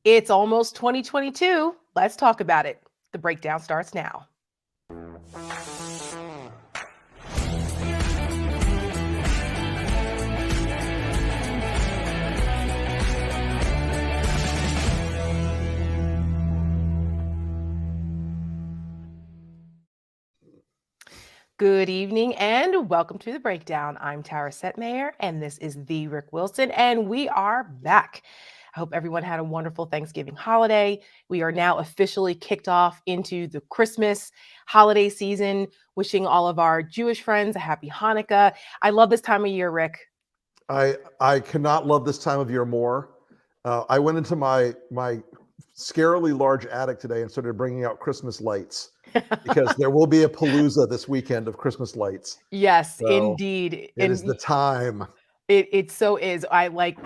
It's almost 2022. Let's talk about it. The breakdown starts now. Good evening and welcome to The Breakdown. I'm Tara Setmayer and this is the Rick Wilson and we are back. I hope everyone had a wonderful Thanksgiving holiday. We are now officially kicked off into the Christmas holiday season, wishing all of our Jewish friends a happy Hanukkah. I love this time of year, Rick. I cannot love this time of year more. I went into my scarily large attic today and started bringing out Christmas lights because there will be a palooza this weekend of Christmas lights. Yes, So indeed. It is the time. It so is. I like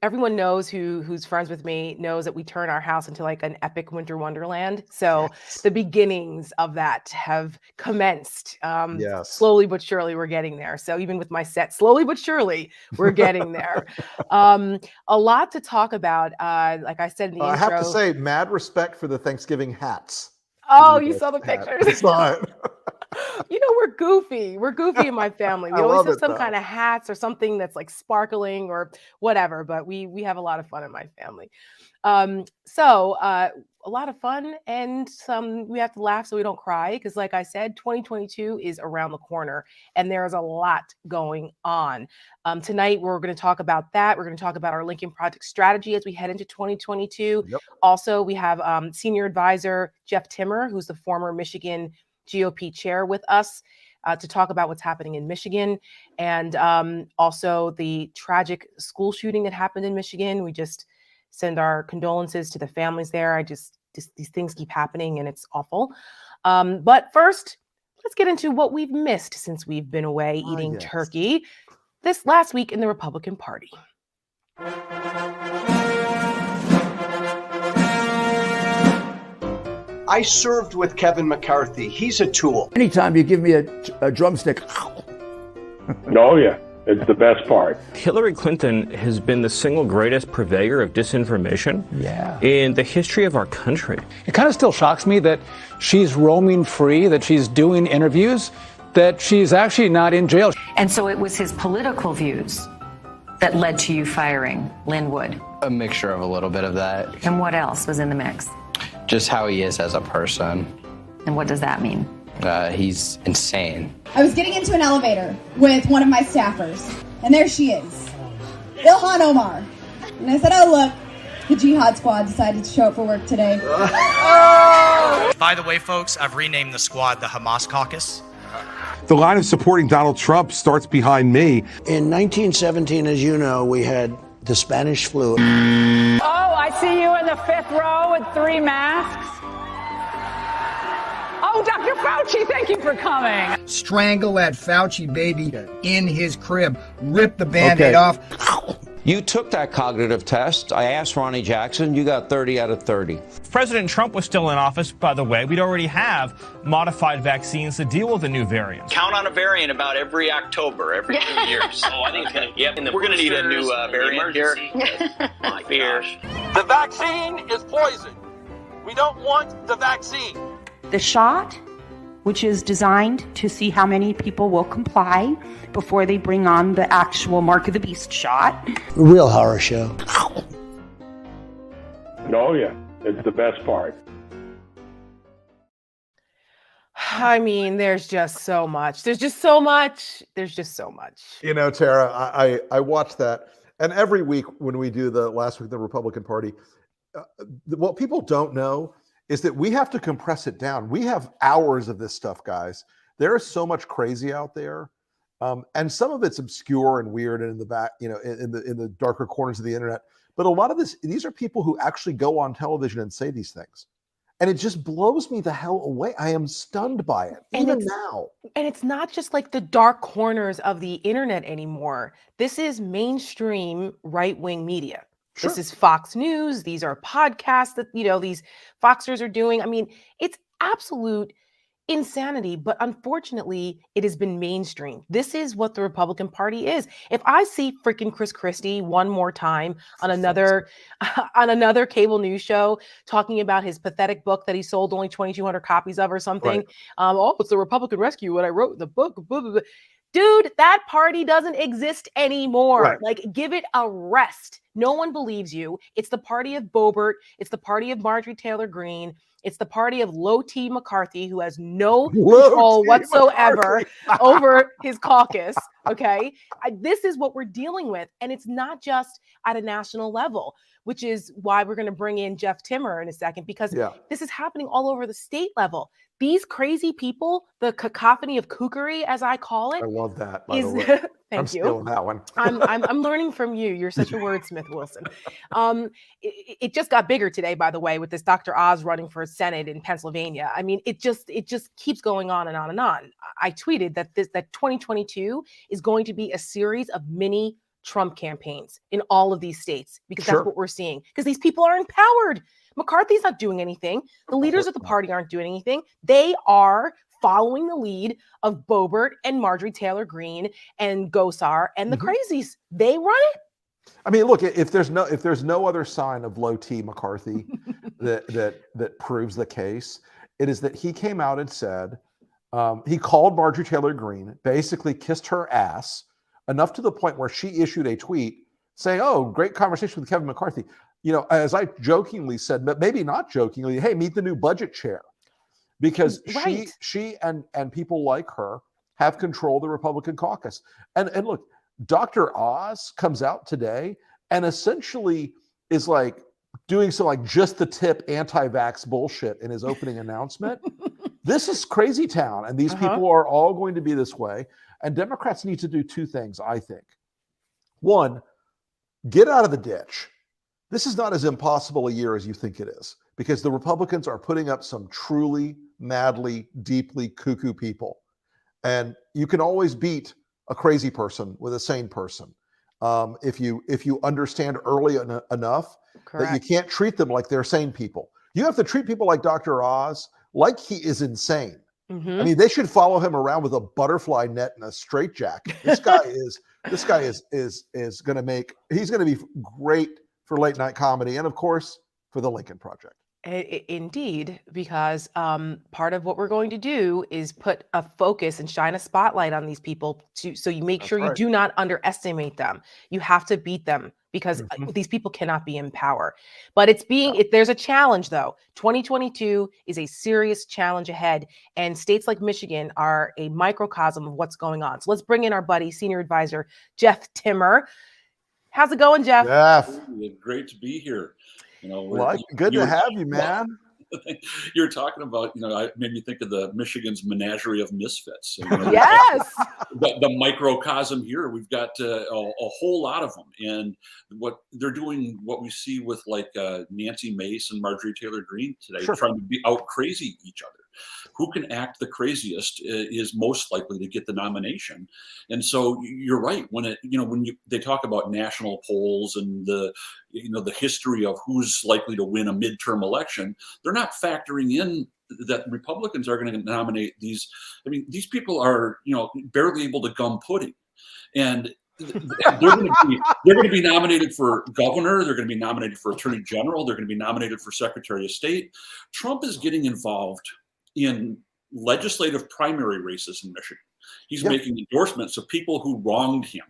everyone knows who's friends with me knows that we turn our house into like an epic winter wonderland. So Yes. the beginnings of that have commenced. Yes. Slowly but surely we're getting there. So even with my set, slowly but surely we're getting there. A lot to talk about. Like I said in the intro. I have to say, mad respect for the Thanksgiving hats. Oh, you saw the pictures. I saw it. You know, we're goofy. We're goofy in my family. We always have some kind of hats or something that's like sparkling or whatever, but we have a lot of fun in my family. So a lot of fun and we have to laugh so we don't cry because like I said, 2022 is around the corner and there's a lot going on. Tonight, we're going to talk about that. We're going to talk about our Lincoln Project strategy as we head into 2022. Yep. Also, we have senior advisor Jeff Timmer, who's the former Michigan GOP chair with us to talk about what's happening in Michigan and also the tragic school shooting that happened in Michigan. We just send our condolences to the families there. Just these things keep happening and it's awful. But first, let's get into what we've missed since we've been away eating turkey this last week in the Republican Party. I served with Kevin McCarthy. He's a tool. Anytime you give me a drumstick. Oh, yeah. It's the best part. Hillary Clinton has been the single greatest purveyor of disinformation in the history of our country. It kind of still shocks me that she's roaming free, that she's doing interviews, that she's actually not in jail. And so it was his political views that led to you firing Lynn Wood. A mixture of a little bit of that. And what else was in the mix? Just how he is as a person. And what does that mean? He's insane. I was getting into an elevator with one of my staffers, and there she is, Ilhan Omar. And I said, oh, look, the Jihad Squad decided to show up for work today. By the way, folks, I've renamed the squad the Hamas Caucus. The line of supporting Donald Trump starts behind me. In 1917, as you know, we had the Spanish flu. Oh, I see you in the fifth row with 3 masks. Oh, Dr. Fauci, thank you for coming. Strangle that Fauci baby in his crib. Rip the Band-Aid off. You took that cognitive test. I asked Ronnie Jackson. You got 30 out of 30. If President Trump was still in office, by the way, we'd already have modified vaccines to deal with the new variants. Count on a variant about every October, every 2 years. Oh, I think it's going to, yep. We're going to need a new variant here. My gosh. The vaccine is poison. We don't want the vaccine. The shot, which is designed to see how many people will comply before they bring on the actual Mark of the Beast shot. A real horror show. Oh, yeah. It's the best part. I mean, there's just so much. There's just so much. You know, Tara, I watched that. And every week when we do the last week of the Republican Party, what people don't know is that we have to compress it down. We have hours of this stuff, guys. There is so much crazy out there. And some of it's obscure and weird and in the back, you know, in the darker corners of the internet. But a lot of these are people who actually go on television and say these things. And it just blows me the hell away. I am stunned by it, even now. And it's not just like the dark corners of the internet anymore. This is mainstream right-wing media. Sure. This is Fox News. These are podcasts that, you know, these Foxers are doing. I mean, it's absolute insanity, but unfortunately, it has been mainstream. This is what the Republican Party is. If I see freaking Chris Christie one more time on another cable news show talking about his pathetic book that he sold only 2,200 copies of or something, Right. Oh, it's the Republican Rescue, what I wrote in the book, blah, blah, blah. Dude, that party doesn't exist anymore. Right. Like, give it a rest. No one believes you. It's the party of Boebert. It's the party of Marjorie Taylor Greene. It's the party of Low T McCarthy, who has no control whatsoever over his caucus. Okay. This is what we're dealing with. And it's not just at a national level, which is why we're going to bring in Jeff Timmer in a second, because this is happening all over the state level. These crazy people, the cacophony of kookery, as I call it. I love that, by the way. I'm stealing that one. I'm learning from you. You're such a wordsmith, Wilson. It just got bigger today, by the way, with this Dr. Oz running for Senate in Pennsylvania. I mean, it just keeps going on and on and on. I tweeted that 2022 is going to be a series of mini Trump campaigns in all of these states, because that's what we're seeing. Because these people are empowered. McCarthy's not doing anything. The leaders of the party aren't doing anything. They are following the lead of Boebert and Marjorie Taylor Greene and Gosar and the crazies. They run it. I mean, look, if there's no other sign of Low T McCarthy that proves the case, it is that he came out and said, he called Marjorie Taylor Greene, basically kissed her ass, enough to the point where she issued a tweet saying, "Oh, great conversation with Kevin McCarthy." You know, as I jokingly said, but maybe not jokingly, hey, meet the new budget chair. Because she and people like her have controlled the Republican caucus. And look, Dr. Oz comes out today and essentially is like doing some like just the tip anti-vax bullshit in his opening announcement. This is crazy town, and these people are all going to be this way. And Democrats need to do two things, I think. One, get out of the ditch. This is not as impossible a year as you think it is, because the Republicans are putting up some truly, madly, deeply cuckoo people. And you can always beat a crazy person with a sane person if you understand early enough that you can't treat them like they're sane people. You have to treat people like Dr. Oz like he is insane. I mean, they should follow him around with a butterfly net and a straitjacket. This guy is going to make, he's going to be great for late night comedy, and of course for the Lincoln Project. Indeed, because part of what we're going to do is put a focus and shine a spotlight on these people so you make sure you do not underestimate them. You have to beat them, because these people cannot be in power. But there's a challenge though. 2022 is a serious challenge ahead, and states like Michigan are a microcosm of what's going on. So let's bring in our buddy, senior advisor Jeff Timmer. How's it going, Jeff? Great to be here. You know, good to have you, man. You're talking about, it made me think of the Michigan's menagerie of misfits. Yes. The microcosm here, we've got a whole lot of them. And what they're doing, what we see with like Nancy Mace and Marjorie Taylor Greene today, trying to be out crazy each other. Who can act the craziest is most likely to get the nomination. And so you're right. When they talk about national polls and the history of who's likely to win a midterm election, they're not factoring in that Republicans are going to nominate these. I mean, these people are, barely able to gum pudding, and they're going to be nominated for governor. They're going to be nominated for attorney general. They're going to be nominated for secretary of state. Trump is getting involved in legislative primary races in Michigan. He's making endorsements of people who wronged him.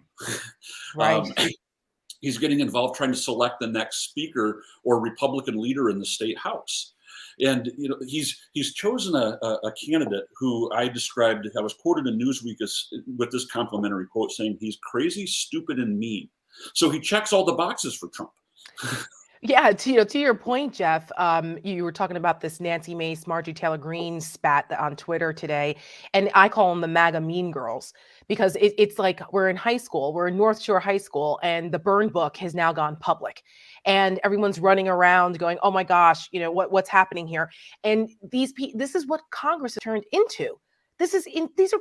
He's getting involved trying to select the next speaker or Republican leader in the state house. And he's chosen a candidate who I was quoted in Newsweek with this complimentary quote saying he's crazy, stupid, and mean. So he checks all the boxes for Trump. Yeah, to your point, Jeff, you were talking about this Nancy Mace, Marjorie Taylor Greene spat on Twitter today, and I call them the MAGA mean girls, because it's like we're in high school, we're in North Shore High School, and the burn book has now gone public, and everyone's running around going, "Oh my gosh, what's happening here?" And this is what Congress has turned into. These are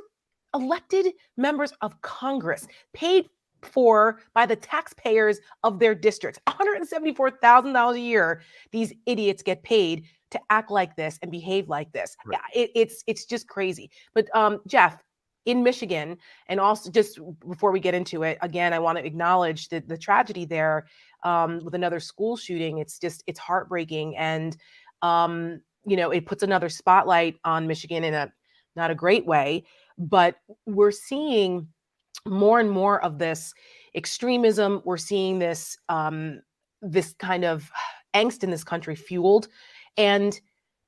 elected members of Congress, paid for by the taxpayers of their districts. $174,000 a year these idiots get paid to act like this and behave like this. Right. It's just crazy. But Jeff, in Michigan, and also just before we get into it, again, I want to acknowledge the tragedy there with another school shooting. It's heartbreaking, and it puts another spotlight on Michigan in a not a great way. But we're seeing more and more of this extremism. We're seeing this this kind of angst in this country fueled, and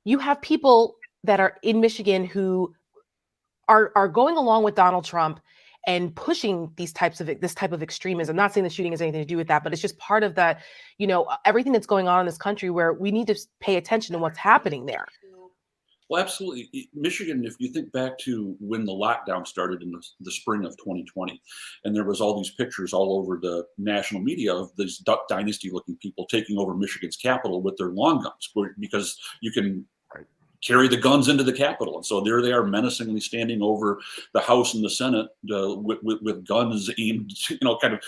you have people that are in Michigan who are going along with Donald Trump and pushing this type of extremism. I'm not saying the shooting has anything to do with that, but it's just part of the, everything that's going on in this country where we need to pay attention to what's happening there. Well, absolutely. Michigan, if you think back to when the lockdown started in the spring of 2020, and there was all these pictures all over the national media of these Duck Dynasty looking people taking over Michigan's capital with their long guns, because you can carry the guns into the Capitol. And so there they are menacingly standing over the House and the Senate with guns aimed, kind of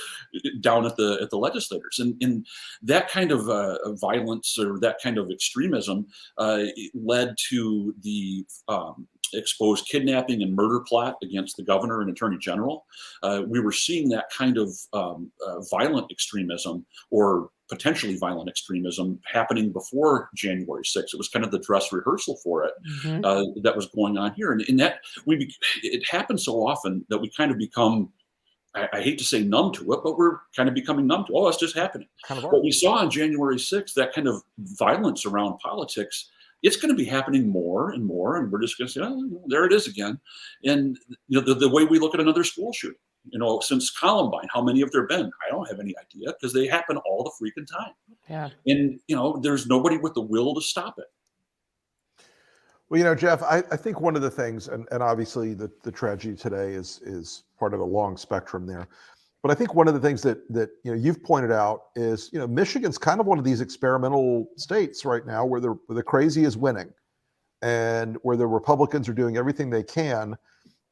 down at the legislators. And that kind of violence or that kind of extremism led to the exposed kidnapping and murder plot against the governor and attorney general. We were seeing that kind of violent extremism, or potentially violent extremism, happening before January 6th. It was kind of the dress rehearsal for it that was going on here. And that it happens so often that we kind of become, I hate to say numb to it, but we're kind of becoming numb to it. Oh, it's just happening. What we saw on January 6th, that kind of violence around politics, it's going to be happening more and more, and we're just going to say, oh, there it is again. And the way we look at another school shooting, since Columbine, how many have there been? I don't have any idea, because they happen all the freaking time. Yeah. And there's nobody with the will to stop it. Well, Jeff, I think one of the things, and obviously the tragedy today is part of a long spectrum there, but I think one of the things that you've pointed out is Michigan's kind of one of these experimental states right now where the crazy is winning, and where the Republicans are doing everything they can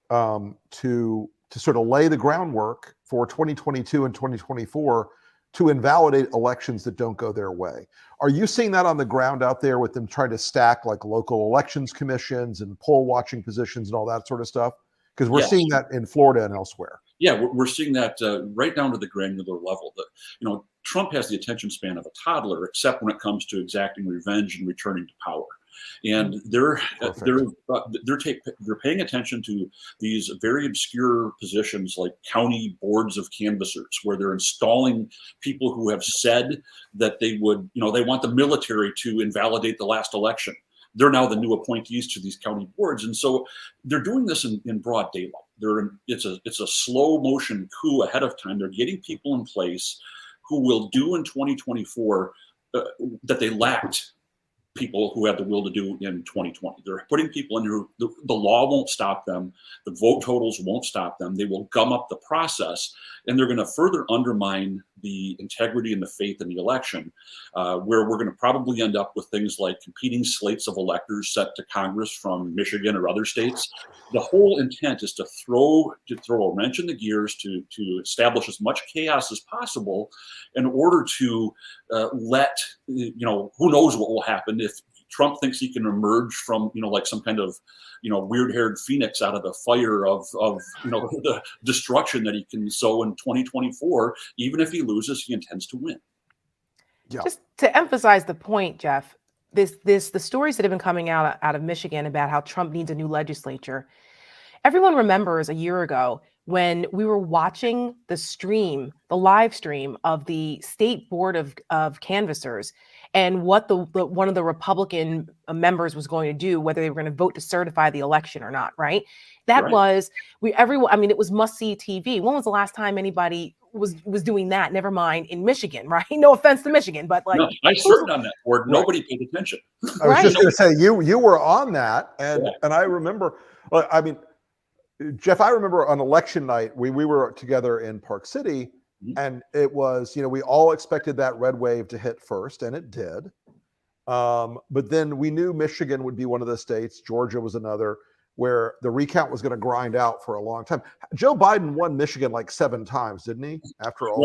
to sort of lay the groundwork for 2022 and 2024 to invalidate elections that don't go their way. Are you seeing that on the ground out there with them trying to stack like local elections commissions and poll watching positions and all that sort of stuff? Because we're seeing that in Florida and elsewhere. Yeah, we're seeing that right down to the granular level. That Trump has the attention span of a toddler, except when it comes to exacting revenge and returning to power. And they're paying attention to these very obscure positions like county boards of canvassers, where they're installing people who have said that they would, they want the military to invalidate the last election. They're now the new appointees to these county boards, and so they're doing this in broad daylight. It's a slow motion coup ahead of time. They're getting people in place who will do in 2024 that they lacked people who had the will to do in 2020. They're putting people in who the law won't stop them. The vote totals won't stop them. They will gum up the process, and they're going to further undermine the integrity and the faith in the election, where we're going to probably end up with things like competing slates of electors set to Congress from Michigan or other states. The whole intent is to throw a wrench in the gears to establish as much chaos as possible in order to let, who knows what will happen if Trump thinks he can emerge from, like some kind of, weird-haired phoenix out of the fire of the destruction that he can sow in 2024. Even if he loses, he intends to win. Yeah. Just to emphasize the point, Jeff, the stories that have been coming out of Michigan about how Trump needs a new legislature. Everyone remembers a year ago when we were watching the live stream of the state board of canvassers, and what one of the Republican members was going to do, whether they were going to vote to certify the election or not, right? That was it was must-see TV. When was the last time anybody was doing that? Never mind in Michigan, right? No offense to Michigan, but like, no, I served on that board. Nobody paid attention. I was just going to say you were on that, and I remember. Well, Jeff, I remember on election night we were together in Park City, and it was we all expected that red wave to hit first, and it did. But then we knew Michigan would be one of the states. Georgia was another, where the recount was going to grind out for a long time. Joe Biden won Michigan like 7 times, didn't he? After all,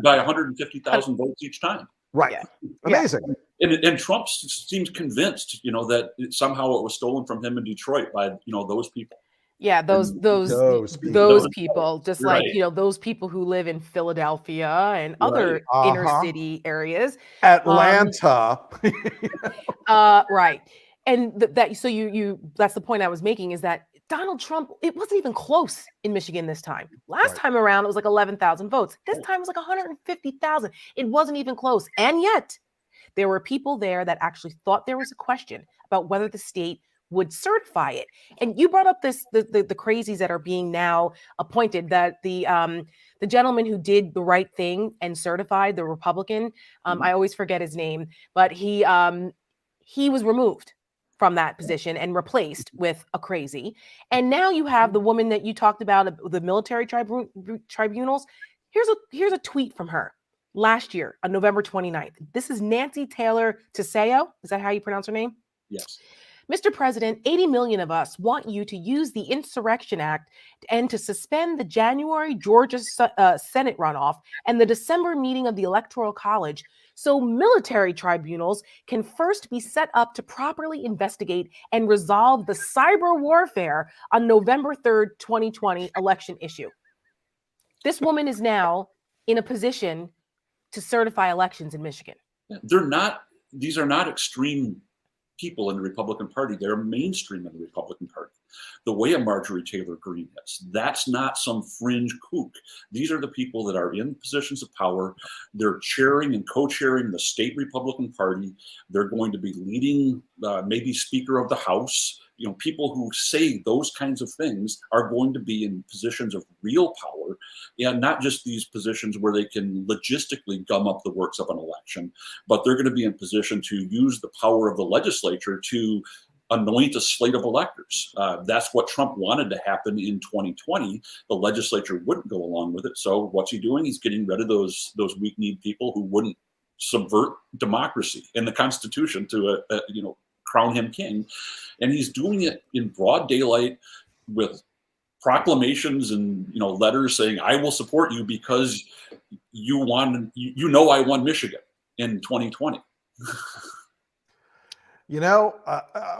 by 150,000 votes each time. Right, amazing. And Trump seems convinced, that somehow it was stolen from him in Detroit by, those people. Yeah, those people, just like, Right. those people who live in Philadelphia and other Right. inner city areas. Atlanta. Right. And that's the point I was making, is that Donald Trump, it wasn't even close in Michigan this time. Last time around, it was like 11,000 votes. This time it was like 150,000. It wasn't even close. And yet there were people there that actually thought there was a question about whether the state would certify it. And you brought up the crazies that are being now appointed, that the gentleman who did the right thing and certified, the Republican, I always forget his name, but he was removed from that position and replaced with a crazy. And now you have the woman that you talked about, the military tribunals. Here's a tweet from her last year on November 29th. This is Nancy Taylor Teseo. Is that how you pronounce her name? Yes. Mr. President, 80 million of us want you to use the Insurrection Act and to suspend the January Georgia Senate runoff and the December meeting of the Electoral College, so military tribunals can first be set up to properly investigate and resolve the cyber warfare on November 3rd, 2020 election issue. This woman is now in a position to certify elections in Michigan. These are not extreme people in the Republican Party. They're mainstream in the Republican Party. The way a Marjorie Taylor Greene is, that's not some fringe kook. These are the people that are in positions of power. They're chairing and co-chairing the state Republican Party. They're going to be leading, maybe Speaker of the House. People who say those kinds of things are going to be in positions of real power, and not just these positions where they can logistically gum up the works of an election, but they're going to be in position to use the power of the legislature to anoint a slate of electors. That's what Trump wanted to happen in 2020. The legislature wouldn't go along with it. So what's he doing? He's getting rid of those weak-kneed people who wouldn't subvert democracy and the Constitution to crown him king. And he's doing it in broad daylight with proclamations and letters saying, I will support you because I won Michigan in 2020.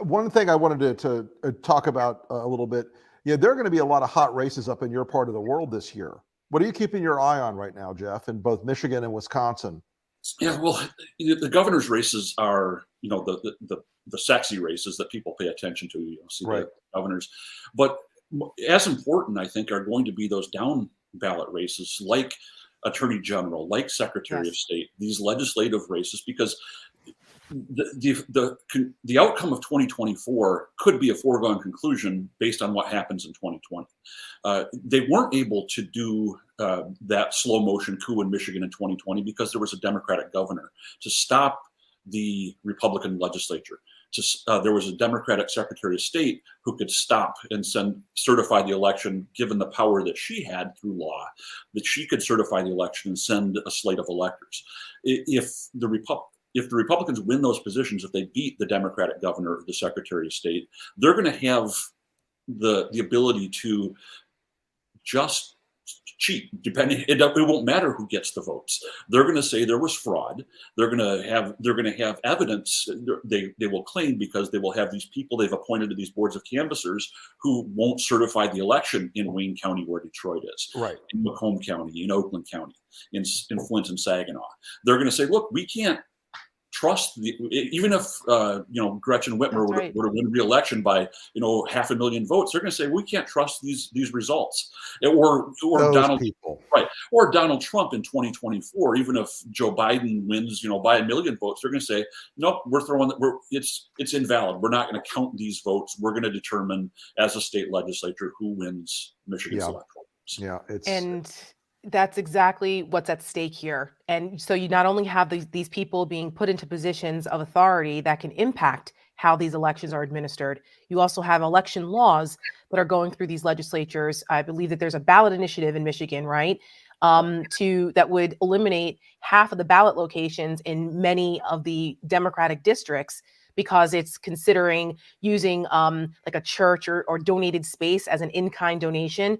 One thing I wanted to talk about a little bit, there are going to be a lot of hot races up in your part of the world this year. What are you keeping your eye on right now, Jeff, in both Michigan and Wisconsin? Yeah, well, the governor's races are, the sexy races that people pay attention to, see right. The governors. But as important, I think, are going to be those down ballot races like Attorney General, like Secretary of State, these legislative races, because the outcome of 2024 could be a foregone conclusion based on what happens in 2020. They weren't able to do that slow motion coup in Michigan in 2020 because there was a Democratic governor to stop the Republican legislature. There was a Democratic Secretary of State who could stop and certify the election, given the power that she had through law, that she could certify the election and send a slate of electors. If the Republicans win those positions, if they beat the Democratic governor or the Secretary of State, they're going to have the ability to just cheat. It won't matter who gets the votes. They're going to say there was fraud. They're going to have evidence. They will claim, because they will have these people they've appointed to these boards of canvassers who won't certify the election in Wayne County, where Detroit is, right, in Macomb County, in Oakland County, in Flint and Saginaw. They're going to say, look, we can't trust even if Gretchen Whitmer were to win re-election by 500,000 votes, they're going to say we can't trust these results. Or Donald Trump in 2024, even if Joe Biden wins by 1 million votes, they're going to say nope, it's invalid. We're not going to count these votes. We're going to determine as a state legislature who wins Michigan's electoral. That's exactly what's at stake here. And so you not only have these people being put into positions of authority that can impact how these elections are administered, you also have election laws that are going through these legislatures. I believe that there's a ballot initiative in Michigan, right, that would eliminate half of the ballot locations in many of the Democratic districts, because it's considering using like a church or donated space as an in-kind donation.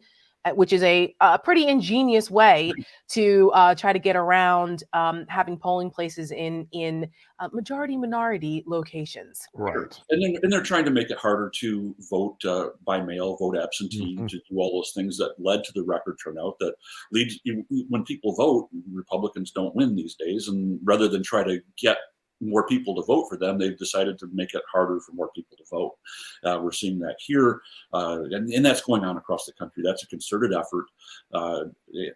which is a pretty ingenious way to try to get around having polling places in majority minority locations. Right. And they're trying to make it harder to vote by mail, vote absentee, to do all those things that led to the record turnout that leads when people vote, Republicans don't win these days. And rather than try to get more people to vote for them, they've decided to make it harder for more people to vote. We're seeing that here, and that's going on across the country. That's a concerted effort.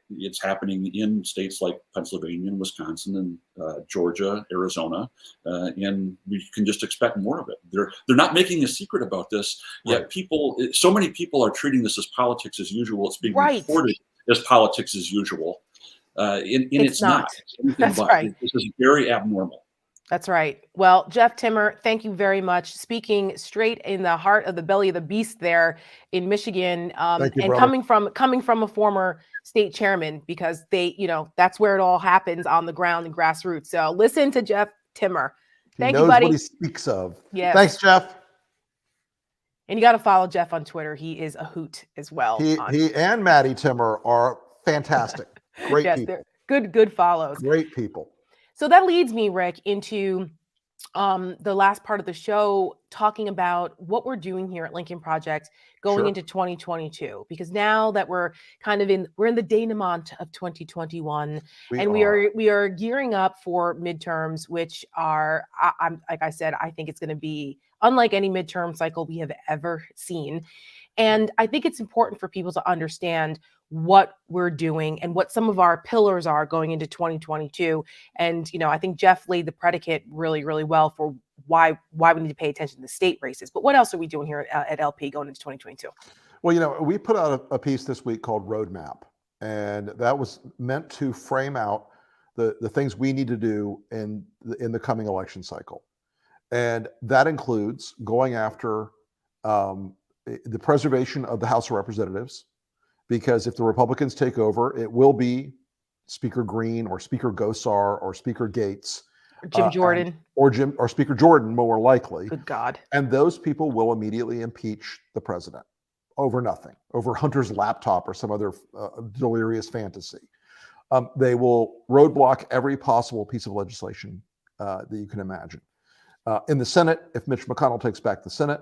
It's happening in states like Pennsylvania and Wisconsin and Georgia, Arizona, and we can just expect more of it. They're not making a secret about this, yet so many people are treating this as politics as usual. It's being reported as politics as usual, and it's not. That's right. This is very abnormal. That's right. Well, Jeff Timmer, thank you very much. Speaking straight in the heart of the belly of the beast there in Michigan, and coming from a former state chairman, because that's where it all happens on the ground and grassroots. So listen to Jeff Timmer. Thank you, buddy. He knows what he speaks of. Yeah. Thanks, Jeff. And you got to follow Jeff on Twitter. He is a hoot as well. He and Maddie Timmer are fantastic. Great people. They're good follows. Great people. So that leads me, Rick, into the last part of the show, talking about what we're doing here at Lincoln Project going into 2022, because now that we're in the denouement of 2021, we are gearing up for midterms, which are, like I said, I think it's going to be unlike any midterm cycle we have ever seen. And I think it's important for people to understand what we're doing and what some of our pillars are going into 2022. And, I think Jeff laid the predicate really, really well for why we need to pay attention to the state races. But what else are we doing here at LP going into 2022? Well, we put out a piece this week called Roadmap, and that was meant to frame out the things we need to do in the coming election cycle. And that includes going after the preservation of the House of Representatives, because if the Republicans take over, it will be Speaker Green or Speaker Gosar or Speaker Gates, Jim Jordan, or Speaker Jordan, more likely. Good God! And those people will immediately impeach the president over nothing, over Hunter's laptop or some other delirious fantasy. They will roadblock every possible piece of legislation that you can imagine. In the Senate, if Mitch McConnell takes back the Senate,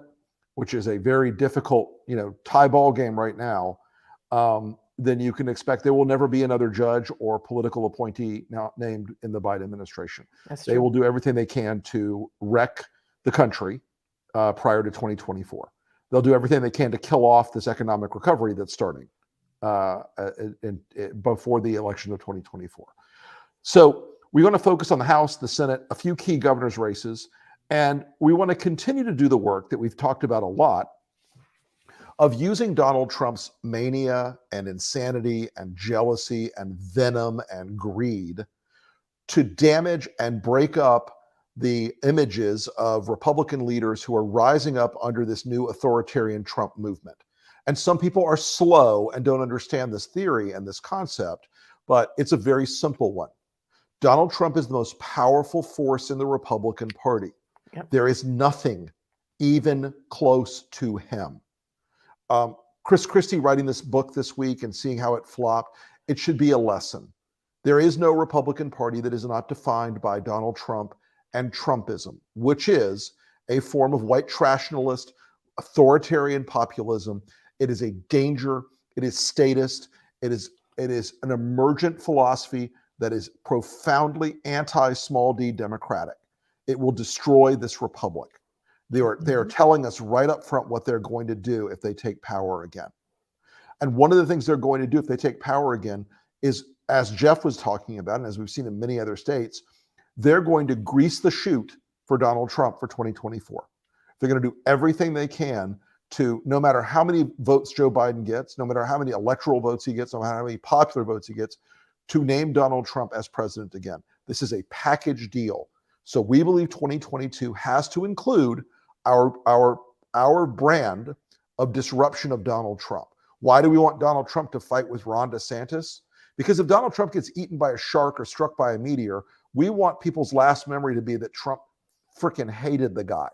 which is a very difficult, tie ball game right now, then you can expect there will never be another judge or political appointee now named in the Biden administration. They will do everything they can to wreck the country prior to 2024. They'll do everything they can to kill off this economic recovery that's starting before the election of 2024. So we're going to focus on the House, the Senate, a few key governor's races, and we want to continue to do the work that we've talked about a lot of using Donald Trump's mania and insanity and jealousy and venom and greed to damage and break up the images of Republican leaders who are rising up under this new authoritarian Trump movement. And some people are slow and don't understand this theory and this concept, but it's a very simple one. Donald Trump is the most powerful force in the Republican Party. Yep. There is nothing even close to him. Chris Christie writing this book this week and seeing how it flopped, it should be a lesson. There is no Republican Party that is not defined by Donald Trump and Trumpism, which is a form of white nationalist, authoritarian populism. It is a danger. It is statist. It is an emergent philosophy that is profoundly anti-small d democratic. It will destroy this republic. They are telling us right up front what they're going to do if they take power again. And one of the things they're going to do if they take power again is, as Jeff was talking about, and as we've seen in many other states, they're going to grease the chute for Donald Trump for 2024. They're going to do everything they can to, no matter how many votes Joe Biden gets, no matter how many electoral votes he gets, no matter how many popular votes he gets, to name Donald Trump as president again. This is a package deal. So we believe 2022 has to include our brand of disruption of Donald Trump. Why do we want Donald Trump to fight with Ron DeSantis? Because if Donald Trump gets eaten by a shark or struck by a meteor, we want people's last memory to be that Trump freaking hated the guy.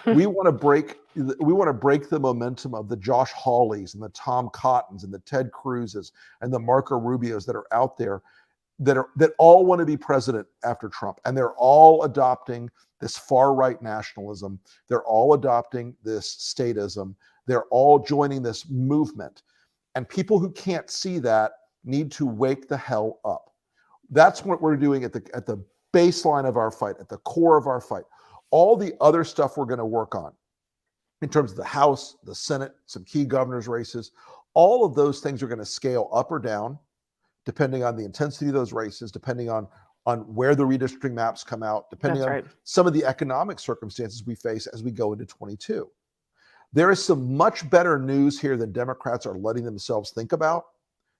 We want to break the momentum of the Josh Hawleys and the Tom Cottons and the Ted Cruzes and the Marco Rubios that are out there that all want to be president after Trump, and they're all adopting this far right nationalism. They're all adopting this statism. They're all joining this movement, and people who can't see that need to wake the hell up. That's what we're doing at the baseline of our fight, at the core of our fight. All the other stuff we're going to work on in terms of the House, the Senate, some key governor's races, all of those things are going to scale up or down depending on the intensity of those races, depending on where the redistricting maps come out, depending on some of the economic circumstances we face as we go into 22. There is some much better news here than Democrats are letting themselves think about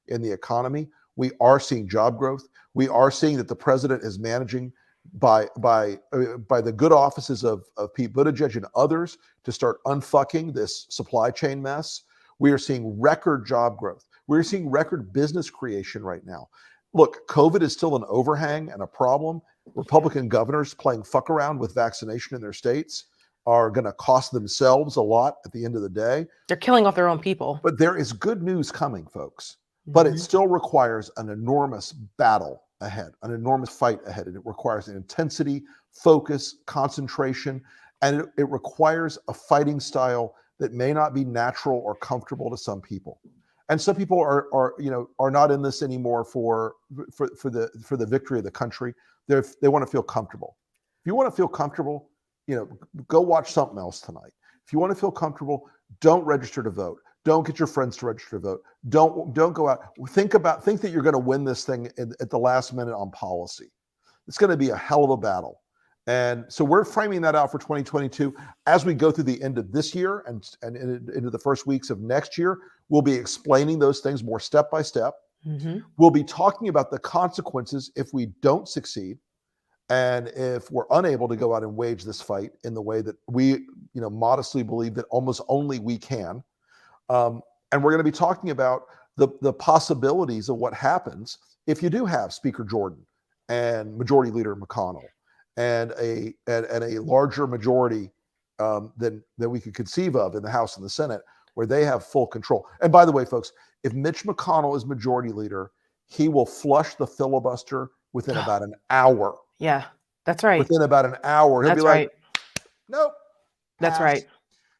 in the economy. We are seeing job growth. We are seeing that the president is managing by the good offices of Pete Buttigieg and others to start unfucking this supply chain mess. We are seeing record job growth. We're seeing record business creation right now. Look, COVID is still an overhang and a problem. Republican governors playing fuck around with vaccination in their states are going to cost themselves a lot at the end of the day. They're killing off their own people. But there is good news coming, folks. But it still requires an enormous battle ahead, an enormous fight ahead. And it requires an intensity, focus, concentration, and it requires a fighting style that may not be natural or comfortable to some people. And some people are not in this anymore for the victory of the country. They want to feel comfortable. If you want to feel comfortable, go watch something else tonight. If you want to feel comfortable, don't register to vote. Don't get your friends to register to vote. Don't go out. Think that you're going to win this thing at the last minute on policy. It's going to be a hell of a battle. And so we're framing that out for 2022. As we go through the end of this year and into the first weeks of next year, we'll be explaining those things more step by step. Mm-hmm. We'll be talking about the consequences if we don't succeed, and if we're unable to go out and wage this fight in the way that we, modestly believe that almost only we can. And we're going to be talking about the possibilities of what happens if you do have Speaker Jordan and Majority Leader McConnell and a larger majority than we could conceive of in the House and the Senate, where they have full control. And by the way, folks, if Mitch McConnell is Majority Leader, he will flush the filibuster within about an hour. Yeah, that's right. Within about an hour. He'll be like, nope. That's right.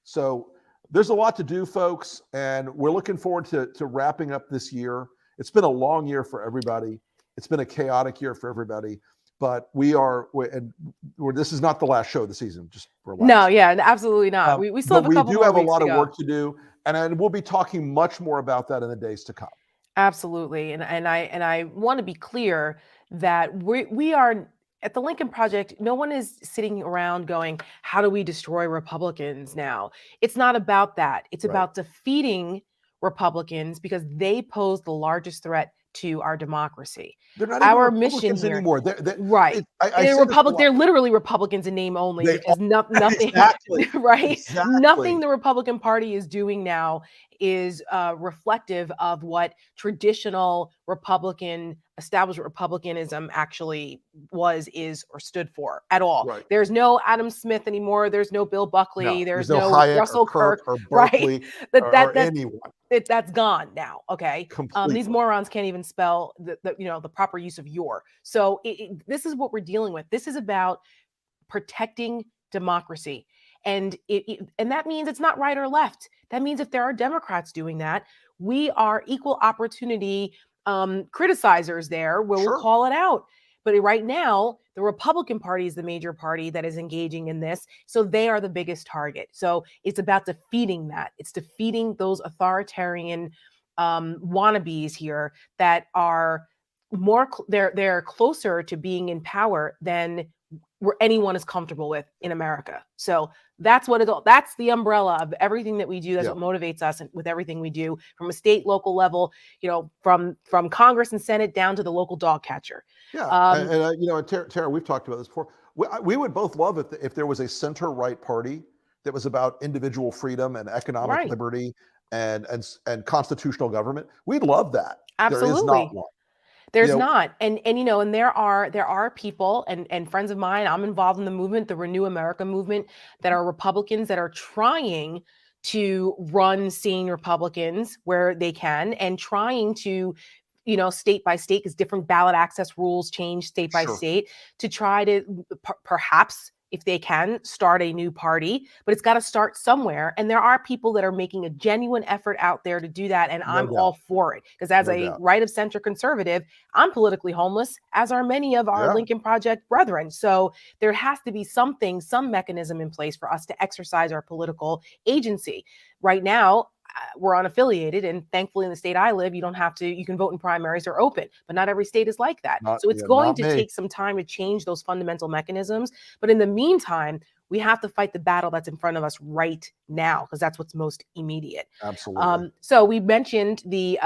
So there's a lot to do, folks, and we're looking forward to wrapping up this year. It's been a long year for everybody. It's been a chaotic year for everybody, but this is not the last show of the season. Just relax. No, yeah, absolutely not. We still have a couple more weeks to go. We do have a lot of work to do, and we'll be talking much more about that in the days to come. Absolutely, and I want to be clear that we are. At the Lincoln Project, no one is sitting around going, how do we destroy Republicans now? It's not about that. It's about defeating Republicans because they pose the largest threat to our democracy. They're not our even mission Republicans here, anymore. They're literally Republicans in name only. Because nothing, exactly. Right? Exactly. Nothing the Republican Party is doing now is reflective of what traditional Republican, establishment Republicanism actually was, is, or stood for at all. Right. There's no Adam Smith anymore. There's no Bill Buckley. No, there's no Hayek Russell Kirk or right? Berkeley or anyone. That's gone now. Okay. These morons can't even spell the proper use of your. So this is what we're dealing with. This is about protecting democracy. And and that means it's not right or left. That means if there are Democrats doing that, we are equal opportunity criticizers there where we'll call it out. But right now, the Republican Party is the major party that is engaging in this. So they are the biggest target. So it's about defeating that. It's defeating those authoritarian wannabes here that are they're closer to being in power than where anyone is comfortable with in America. So that's that's the umbrella of everything that we do. That's what motivates us with everything we do, from a state, local level, from Congress and Senate down to the local dog catcher. Yeah. Tara, we've talked about this before. We would both love it if there was a center-right party that was about individual freedom and economic liberty and constitutional government. We'd love that. Absolutely. There is not one. There's not. And and there are people and friends of mine, I'm involved in the movement, the Renew America movement, that are Republicans that are trying to run sane Republicans where they can, and trying to, state by state, because different ballot access rules change state by state, to try to perhaps, if they can, start a new party. But it's got to start somewhere. And there are people that are making a genuine effort out there to do that. And I'm all for it. Because as a right of center conservative, I'm politically homeless, as are many of our Lincoln Project brethren. So there has to be something, some mechanism in place for us to exercise our political agency. Right now, we're unaffiliated, and thankfully in the state I live, you can vote in primaries, or open, but not every state is like that. So it's going to take some time to change those fundamental mechanisms. But in the meantime, we have to fight the battle that's in front of us right now, because that's what's most immediate. Absolutely. So we mentioned the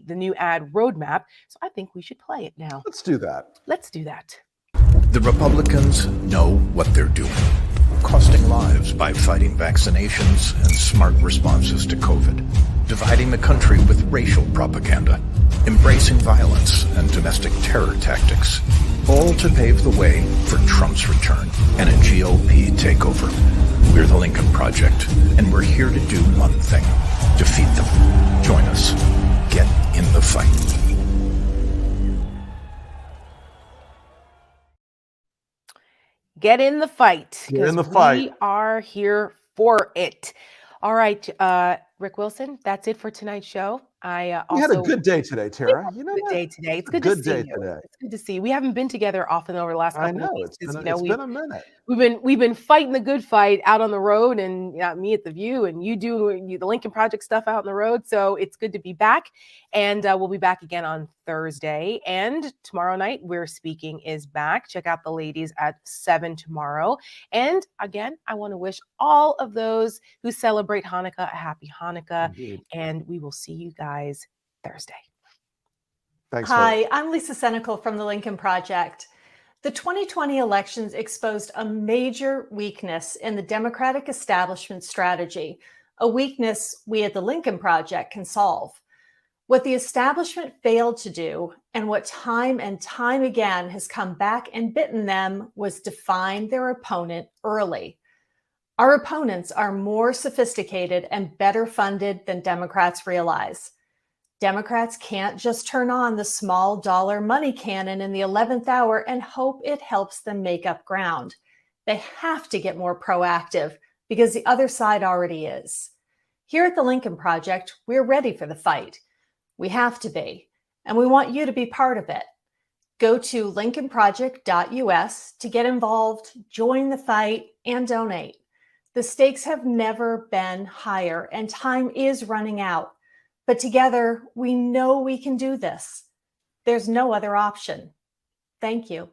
new ad roadmap. So I think we should play it now. Let's do that. Let's do that. The Republicans know what they're doing, costing lives by fighting vaccinations and smart responses to COVID, dividing the country with racial propaganda, embracing violence and domestic terror tactics, all to pave the way for Trump's return and a GOP takeover. We're the Lincoln Project, and we're here to do one thing: defeat them. Join us. Get in the fight. Get in the fight. Get in the fight. We are here for it. All right, Rick Wilson, that's it for tonight's show. We had a good day today, Tara. You know what? Day today. It's good to see you. Today. It's good to see you. We haven't been together often over the last couple of weeks. It's been a minute. We've been fighting the good fight out on the road, and me at the View, and you do the Lincoln Project stuff out on the road. So it's good to be back, and we'll be back again on Thursday, and tomorrow night We're Speaking is back. Check out the ladies at 7 tomorrow. And again, I want to wish all of those who celebrate Hanukkah a happy Hanukkah. Indeed. And we will see you guys Thursday. Thanks. Hi, I'm Lisa Senecal from the Lincoln Project. The 2020 elections exposed a major weakness in the Democratic establishment strategy, a weakness we at the Lincoln Project can solve. What the establishment failed to do, and what time and time again has come back and bitten them, was define their opponent early. Our opponents are more sophisticated and better funded than Democrats realize. Democrats can't just turn on the small dollar money cannon in the 11th hour and hope it helps them make up ground. They have to get more proactive, because the other side already is. Here at the Lincoln Project, we're ready for the fight. We have to be, and we want you to be part of it. Go to lincolnproject.us to get involved, join the fight, and donate. The stakes have never been higher, and time is running out. But together, we know we can do this. There's no other option. Thank you.